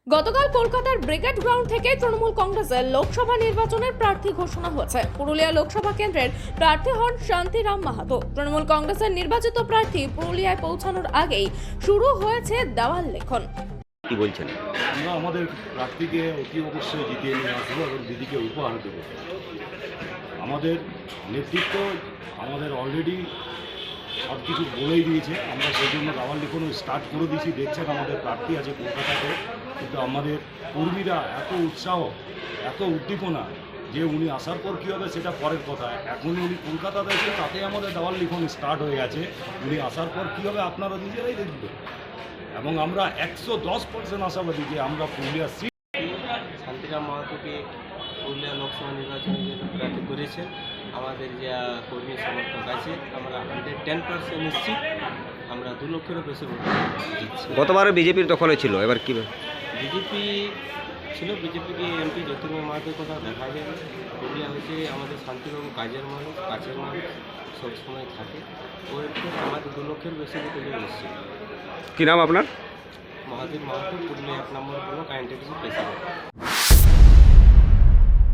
গতকাল কলকাতার brigade ground থেকে তৃণমূল কংগ্রেসের লোকসভা নির্বাচনের প্রার্থী ঘোষণা হয়েছে। পুরুলিয়া লোকসভা কেন্দ্রের প্রার্থী হন শান্তিরাম মাহাতো। তৃণমূল কংগ্রেসের নির্বাচিত প্রার্থী পুরুলিয়ায় পৌঁছানোর আগেই শুরু হয়েছে দেওয়াল লেখন। কি বলছেন? আমরা আমাদের প্রার্থীকে অতি অবশ্যই জিতিয়ে নিয়ে আসবো এবং দিদিকে উপহার দেবো। আমাদের নেতৃত্ব আমাদের অলরেডি সব কিছু বলেই দিয়েছে। আমরা সেই জন্য দেওয়াল লিখনও স্টার্ট করে দিয়েছি। দেখছেন আমাদের প্রার্থী আছে কলকাতাতে, কিন্তু আমাদের কর্মীরা এত উৎসাহ, এত উদ্দীপনা যে উনি আসার পর কী হবে সেটা পরের কথা। এখন উনি কলকাতাতে এসে তাতে আমাদের দেওয়াল লিখন স্টার্ট হয়ে গেছে। উনি আসার পর কী হবে আপনারা নিজেরাই দেখবেন। এবং আমরা 110% আশাবাদী যে আমরা পুরুলিয়া সিট। শান্তিরাম মাহাতোকে পুরুলিয়া লোকসভা নির্বাচনে যেহেতু প্রার্থী করেছেন, আমাদের যা কর্মী সমর্থক আছে আমরা 110% নিশ্চিত আমরা 2 লক্ষেরও বেশি ভোট জিতছি। গতবারে বিজেপির দখলে ছিল, এবার কি? বিজেপি ছিল, বিজেপিকে এমপি জ্যোতির্ময় মাহাতোর কথা দেখা যাবে। পুরুলিয়া হচ্ছে আমাদের শান্তিবাবু কাজের মানুষ, কাছের মানুষ, সবসময় থাকে। ওর আমাদের 2 লক্ষের বেশি ভোট নিশ্চিত। কি নাম আপনার? মহাদেব মাহাতো, পুরুলিয়া 1 নম্বর ব্লক আইএনটিসি প্রেসিডেন্ট।